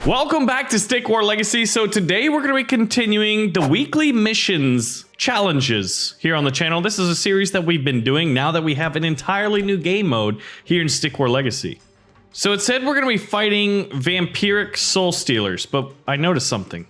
Welcome back to Stick War Legacy. So today we're going to be continuing the weekly missions challenges here on the channel. This is a series that we've been doing now that we have an entirely new game mode here in Stick War Legacy. So it said we're going to be fighting vampiric soul stealers, but I noticed something.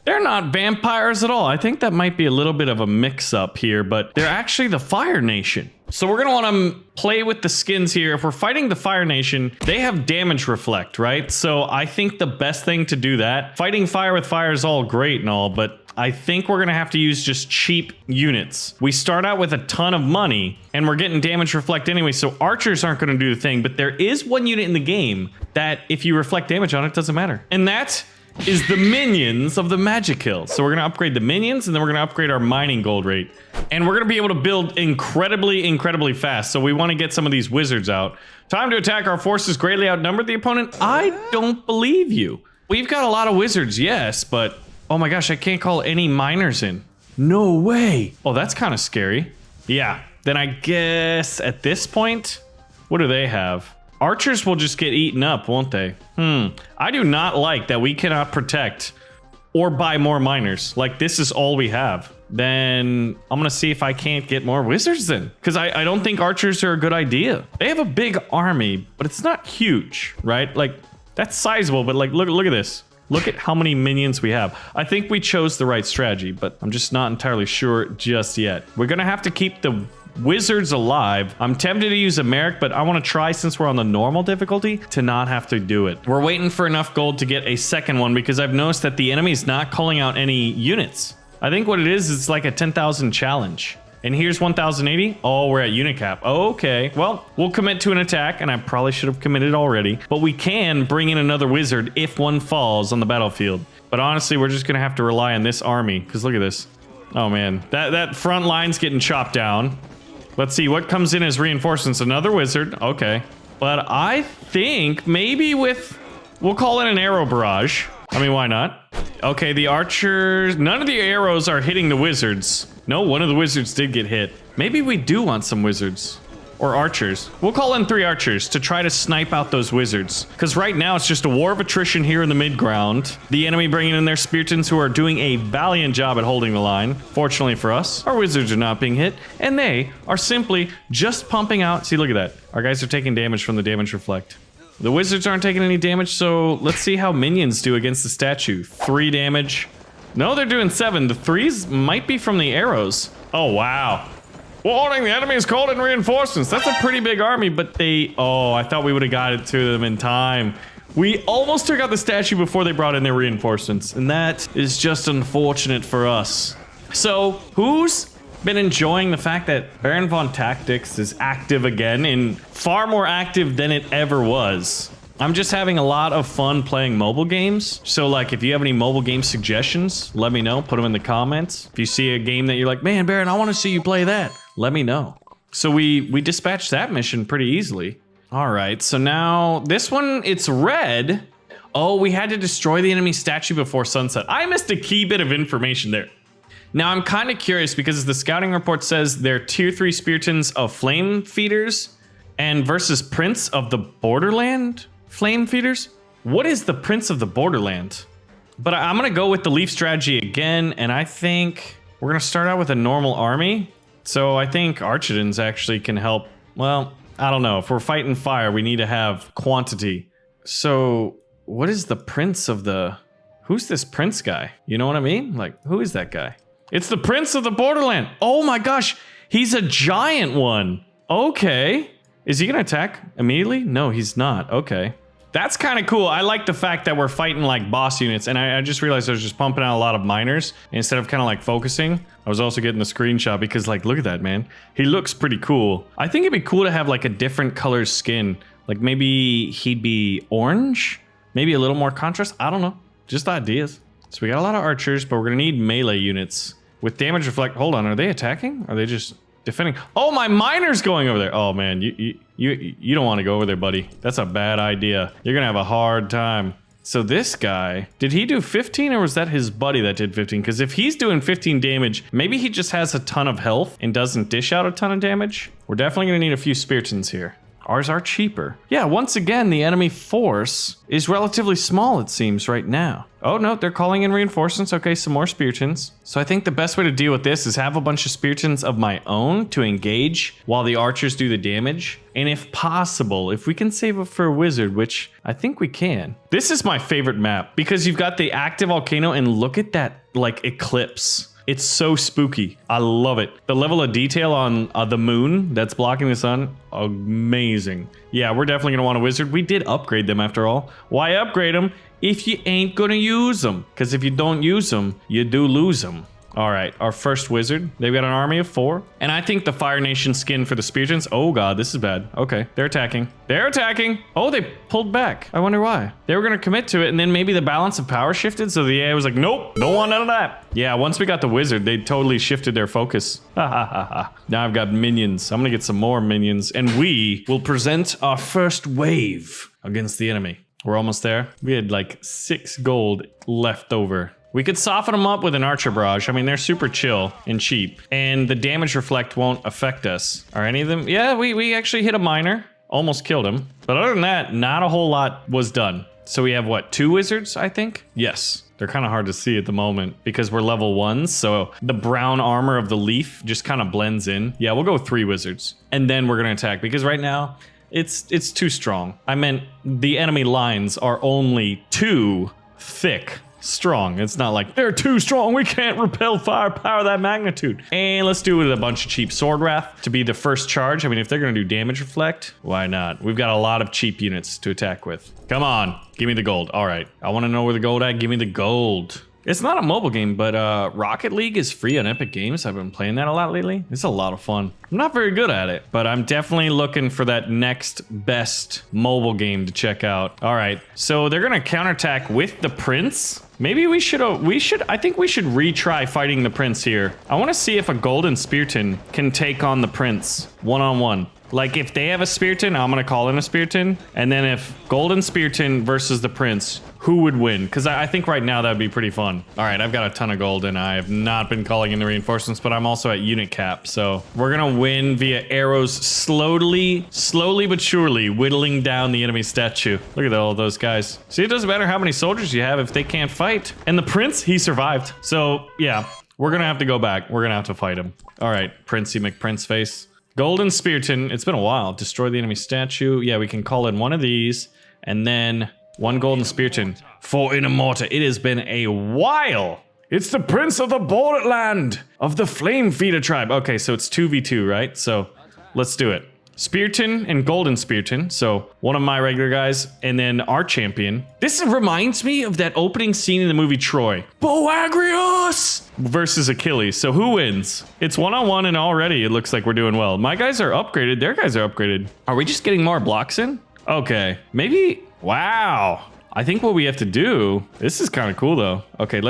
They're not vampires at all. I think that might be a little bit of a mix-up here, but they're actually the Fire Nation. So we're going to want to play with the skins here. If we're fighting the Fire Nation, they have damage reflect, right? So I think the best thing to do that, fighting fire with fire is all great and all, but I think we're going to have to use just cheap units. We start out with a ton of money and we're getting damage reflect anyway, so archers aren't going to do the thing, but there is one unit in the game that if you reflect damage on it, doesn't matter. And that is the minions of the magic hill. So we're going to upgrade the minions and then we're going to upgrade our mining gold rate. And we're going to be able to build incredibly fast. So we want to get some of these wizards out. Time to attack. Our forces greatly outnumbered the opponent. I don't believe you. We've got a lot of wizards, yes, but oh my gosh, I can't call any miners in. No way. Oh, that's kind of scary. Yeah, then I guess at this point, what do they have? Archers will just get eaten up, won't they? I do not like that we cannot protect or buy more miners. Like, this is all we have. Then I'm gonna see if I can't get more wizards then. Because I don't think archers are a good idea. They have a big army, but it's not huge, right? Like, that's sizable, but like, look at this. Look at how many minions we have. I think we chose the right strategy, but I'm just not entirely sure just yet. We're gonna have to keep the wizards alive. I'm tempted to use a Merrick, but I want to try, since we're on the normal difficulty, to not have to do it. We're waiting for enough gold to get a second one because I've noticed that the enemy's not calling out any units. I think what it is, it's like a 10,000 challenge. And here's 1,080. Oh, we're at unit cap. Okay, well, we'll commit to an attack, and I probably should have committed already, but we can bring in another wizard if one falls on the battlefield. But honestly, we're just gonna have to rely on this army, because look at this. Oh man, that front line's getting chopped down. Let's see what comes in as reinforcements. Another wizard. Okay. But I think maybe we'll call it an arrow barrage. I mean, why not? Okay, the archers, none of the arrows are hitting the wizards. No, one of the wizards did get hit. Maybe we do want some wizards. Or archers. We'll call in 3 archers to try to snipe out those wizards. Because right now it's just a war of attrition here in the mid-ground. The enemy bringing in their Speartons, who are doing a valiant job at holding the line. Fortunately for us, our wizards are not being hit. And they are simply just pumping out. See, look at that. Our guys are taking damage from the damage reflect. The wizards aren't taking any damage, so let's see how minions do against the statue. 3 damage. No, they're doing 7. The 3s might be from the arrows. Oh, wow. Warning, the enemy is called in reinforcements. That's a pretty big army, but they... Oh, I thought we would have got it to them in time. We almost took out the statue before they brought in their reinforcements, and that is just unfortunate for us. So, who's been enjoying the fact that Baron Von Tactics is active again, and far more active than it ever was? I'm just having a lot of fun playing mobile games. So like, if you have any mobile game suggestions, let me know, put them in the comments. If you see a game that you're like, man, Baron, I want to see you play that, let me know. So we dispatched that mission pretty easily. All right, so now this one, it's red. Oh, we had to destroy the enemy statue before sunset. I missed a key bit of information there. Now I'm kind of curious because the scouting report says they're tier 3 Speartons of flame feeders and versus Prince of the Borderland flame feeders. What is the Prince of the Borderland? But I'm gonna go with the leaf strategy again, and I think we're gonna start out with a normal army. So I think Archidons actually can help. Well, I don't know. If we're fighting fire, we need to have quantity. So what is the Prince of the... Who's this Prince guy? You know what I mean? Like, who is that guy? It's the Prince of the Borderland. Oh my gosh, he's a giant one. Okay. Is he gonna attack immediately? No, he's not. Okay. That's kind of cool. I like the fact that we're fighting like boss units, and I just realized I was just pumping out a lot of miners instead of kind of like focusing. I was also getting the screenshot because like, look at that, man. He looks pretty cool. I think it'd be cool to have like a different color skin. Like maybe he'd be orange, maybe a little more contrast. I don't know, just ideas. So we got a lot of archers, but we're gonna need melee units with damage reflect. Hold on, are they attacking? Are they just defending? Oh, my miner's going over there. Oh man, you don't want to go over there, buddy. That's a bad idea. You're gonna have a hard time. So this guy, did he do 15 or was that his buddy that did 15? Because if he's doing 15 damage, maybe he just has a ton of health and doesn't dish out a ton of damage. We're definitely gonna need a few Speartons here. Ours are cheaper. Yeah, once again, the enemy force is relatively small, it seems, right now. Oh, no, they're calling in reinforcements. Okay, some more Speartons. So I think the best way to deal with this is have a bunch of Speartons of my own to engage while the archers do the damage. And if possible, if we can save it for a wizard, which I think we can. This is my favorite map because you've got the active volcano and look at that, like, eclipse. It's so spooky. I love it. The level of detail on the moon that's blocking the sun, amazing. Yeah, we're definitely gonna want a wizard. We did upgrade them after all. Why upgrade them if you ain't gonna use them? Because if you don't use them, you do lose them. All right, our first wizard. They've got an army of 4. And I think the Fire Nation skin for the Speartons. Oh god, this is bad. Okay, they're attacking. They're attacking. Oh, they pulled back. I wonder why. They were gonna commit to it and then maybe the balance of power shifted. So the AI was like, nope, don't want none of that. Yeah, once we got the wizard, they totally shifted their focus. Ha ha ha ha. Now I've got minions. I'm gonna get some more minions and we will present our first wave against the enemy. We're almost there. We had like 6 gold left over. We could soften them up with an archer barrage. I mean, they're super chill and cheap. And the damage reflect won't affect us. Are any of them? Yeah, we actually hit a miner. Almost killed him. But other than that, not a whole lot was done. So we have what, 2 wizards, I think? Yes. They're kind of hard to see at the moment because we're level 1s. So the brown armor of the leaf just kind of blends in. Yeah, we'll go 3 wizards. And then we're going to attack because right now it's too strong. I meant the enemy lines are only too thick. Strong. It's not like they're too strong. We can't repel firepower that magnitude. And let's do it with a bunch of cheap sword wrath to be the first charge. I mean, if they're going to do damage reflect, why not? We've got a lot of cheap units to attack with. Come on. Give me the gold. All right. I want to know where the gold at. Give me the gold. It's not a mobile game, but Rocket League is free on Epic Games. I've been playing that a lot lately. It's a lot of fun. I'm not very good at it, but I'm definitely looking for that next best mobile game to check out. All right, so they're gonna counterattack with the Prince. Maybe I think we should retry fighting the Prince here. I wanna see if a Golden Spearton can take on the Prince one-on-one. Like if they have a Spearton, I'm gonna call in a Spearton. And then if Golden Spearton versus the Prince, who would win? Because I think right now that would be pretty fun. All right, I've got a ton of gold and I have not been calling in the reinforcements, but I'm also at unit cap. So we're gonna win via arrows slowly but surely whittling down the enemy statue. Look at all those guys. See, it doesn't matter how many soldiers you have if they can't fight. And the Prince, he survived. So yeah, we're gonna have to go back. We're gonna have to fight him. All right, Princey McPrince face. Golden Spearton, it's been a while. Destroy the enemy statue. Yeah, we can call in one of these and then 1 Golden Spearton for Inamorta. It has been a while. It's the Prince of the Borderland of the Flame Feeder tribe. Okay, so it's 2v2, right? So let's do it. Spearton and Golden Spearton. So one of my regular guys and then our champion. This reminds me of that opening scene in the movie Troy. Boagrios versus Achilles. So who wins? It's one-on-one and already it looks like we're doing well. My guys are upgraded. Their guys are upgraded. Are we just getting more blocks in? Okay, maybe. Wow. I think what we have to do, this is kind of cool though. Okay,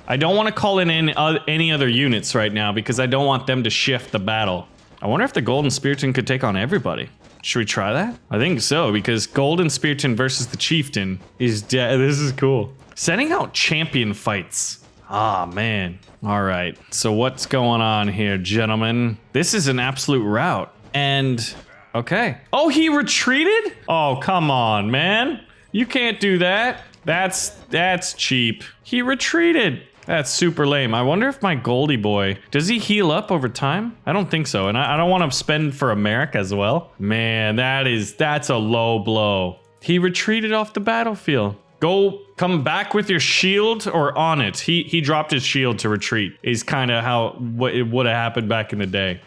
I don't want to call in any other units right now because I don't want them to shift the battle. I wonder if the Golden Spearton could take on everybody. Should we try that? I think so because Golden Spearton versus the Chieftain is dead. This is cool. Setting out champion fights. Ah, man. All right. So what's going on here, gentlemen? This is an absolute rout. And okay. Oh, he retreated? Oh, come on, man. You can't do that. That's cheap. He retreated. That's super lame. I wonder if my Goldie boy, does he heal up over time? I don't think so. And I don't want to spend for a Merrick as well. Man, that's a low blow. He retreated off the battlefield. Come back with your shield or on it. He dropped his shield to retreat is kind of what it would have happened back in the day.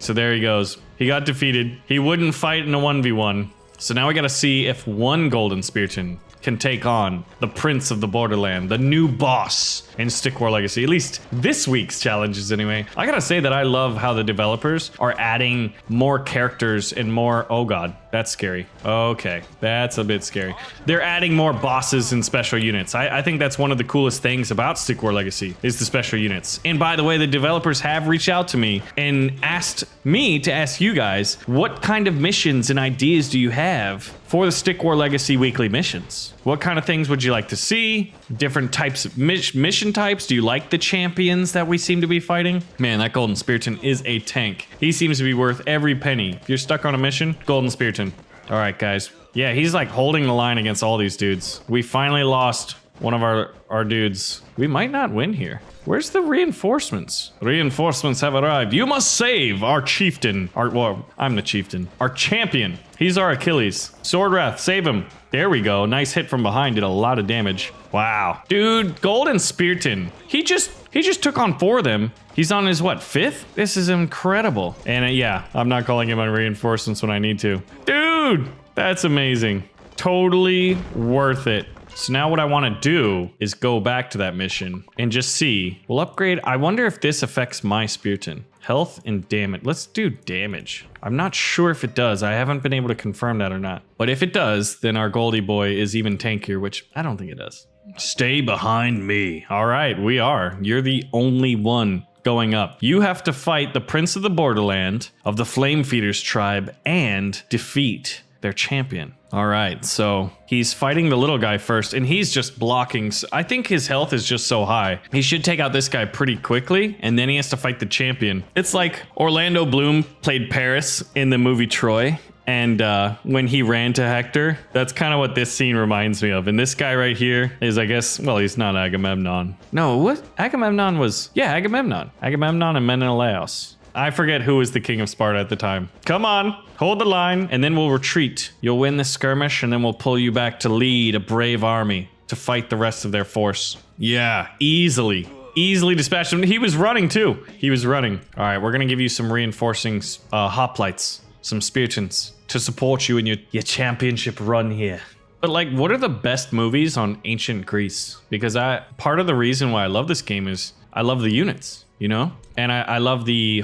So there he goes. He got defeated. He wouldn't fight in a 1v1. So now we gotta see if 1 Golden Spearton can take on the Prince of the Borderland, the new boss in Stick War Legacy. At least this week's challenges anyway. I gotta say that I love how the developers are adding more characters and more... Oh god, that's scary. Okay, that's a bit scary. They're adding more bosses and special units. I think that's one of the coolest things about Stick War Legacy is the special units. And by the way, the developers have reached out to me and asked me to ask you guys, what kind of missions and ideas do you have for the Stick War Legacy weekly missions? What kind of things would you like to see? Different types of mission types. Do you like the champions that we seem to be fighting? Man, that Golden Spearton is a tank. He seems to be worth every penny. If you're stuck on a mission, Golden Spearton. All right, guys. Yeah, he's like holding the line against all these dudes. We finally lost one of our dudes. We might not win here. Where's the reinforcements? Reinforcements have arrived. You must save our chieftain. Well, I'm the chieftain. Our champion. He's our Achilles. Sword Wrath, save him. There we go. Nice hit from behind. Did a lot of damage. Wow. Dude, Golden Spearton. He just took on 4 of them. He's on his, what, 5th? This is incredible. And yeah, I'm not calling him on reinforcements when I need to. Dude, that's amazing. Totally worth it. So now what I want to do is go back to that mission and just see. We'll upgrade. I wonder if this affects my Spearton. Health and damage. Let's do damage. I'm not sure if it does. I haven't been able to confirm that or not. But if it does, then our Goldie boy is even tankier, which I don't think it does. Stay behind me. All right, we are. You're the only one going up. You have to fight the Prince of the Borderland of the Flame Feeders tribe and defeat their champion. All right, so he's fighting the little guy first, and he's just blocking. I think his health is just so high. He should take out this guy pretty quickly, and then he has to fight the champion. It's like Orlando Bloom played Paris in the movie Troy, and when he ran to Hector, that's kind of what this scene reminds me of. And this guy right here is, I guess, well, he's not Agamemnon. No, what? Agamemnon was, yeah, Agamemnon. Agamemnon and Menelaus. I forget who was the king of Sparta at the time. Come on, hold the line, and then we'll retreat. You'll win the skirmish, and then we'll pull you back to lead a brave army to fight the rest of their force. Yeah, easily dispatched him. He was running too. He was running. All right, we're gonna give you some reinforcing hoplites, some Speartons to support you in your championship run here. But like, what are the best movies on ancient Greece? Because part of the reason why I love this game is I love the units, you know? And I love the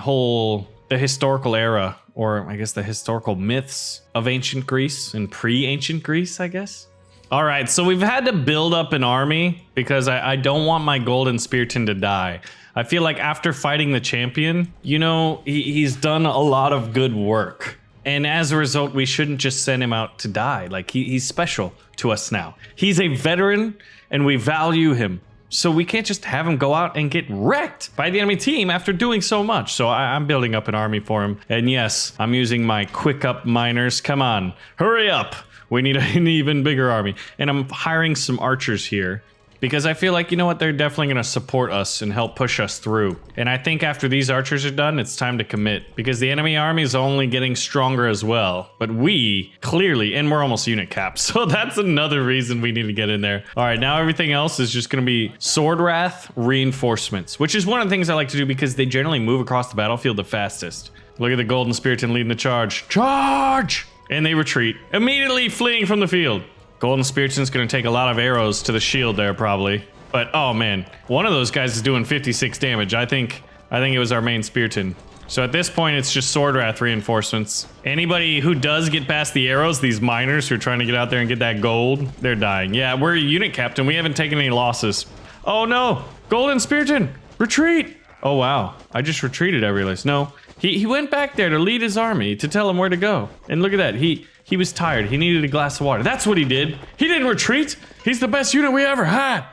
historical era, or I guess the historical myths of ancient Greece and pre-ancient Greece, I guess. All right, so we've had to build up an army because I don't want my Golden Spearton to die. I feel like after fighting the champion, you know, he's done a lot of good work. And as a result, we shouldn't just send him out to die. Like, he's special to us now. He's a veteran, and we value him. So we can't just have him go out and get wrecked by the enemy team after doing so much. So I'm building up an army for him. And yes, I'm using my quick up miners. Come on, hurry up. We need an even bigger army. And I'm hiring some archers here because I feel like, you know what, they're definitely going to support us and help push us through. And I think after these archers are done, it's time to commit because the enemy army is only getting stronger as well. But we clearly, and we're almost unit capped. So that's another reason we need to get in there. All right, now everything else is just going to be Sword Wrath reinforcements, which is one of the things I like to do because they generally move across the battlefield the fastest. Look at the Golden Spearton leading the charge. Charge! And they retreat, immediately fleeing from the field. Golden Spearton's gonna take a lot of arrows to the shield there, probably. But, oh man, one of those guys is doing 56 damage. I think it was our main Spearton. So at this point, it's just Sword Wrath reinforcements. Anybody who does get past the arrows, these miners who are trying to get out there and get that gold, they're dying. Yeah, we're a unit captain. We haven't taken any losses. Oh no, Golden Spearton, retreat. Oh wow, I just retreated, I realized. No, he went back there to lead his army, to tell him where to go. And look at that, he was tired. He needed a glass of water. That's what he did. He didn't retreat. He's the best unit we ever had.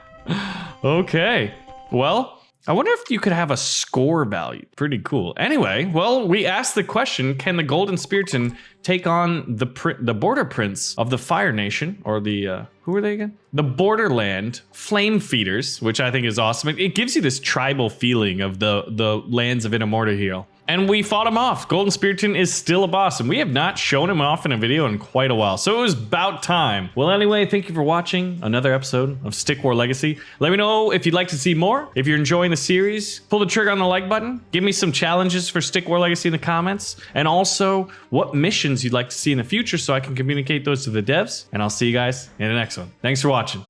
Okay. Well, I wonder if you could have a score value. Pretty cool. Anyway, well, we asked the question, can the Golden Spearton take on the border prince of the Fire Nation, or the, who are they again? The Borderland Flame Feeders, which I think is awesome. It gives you this tribal feeling of the lands of Inamorta here. And we fought him off. Golden Spearton is still a boss, and we have not shown him off in a video in quite a while. So it was about time. Well, anyway, thank you for watching another episode of Stick War Legacy. Let me know if you'd like to see more. If you're enjoying the series, pull the trigger on the like button. Give me some challenges for Stick War Legacy in the comments. And also, what missions you'd like to see in the future so I can communicate those to the devs. And I'll see you guys in the next one. Thanks for watching.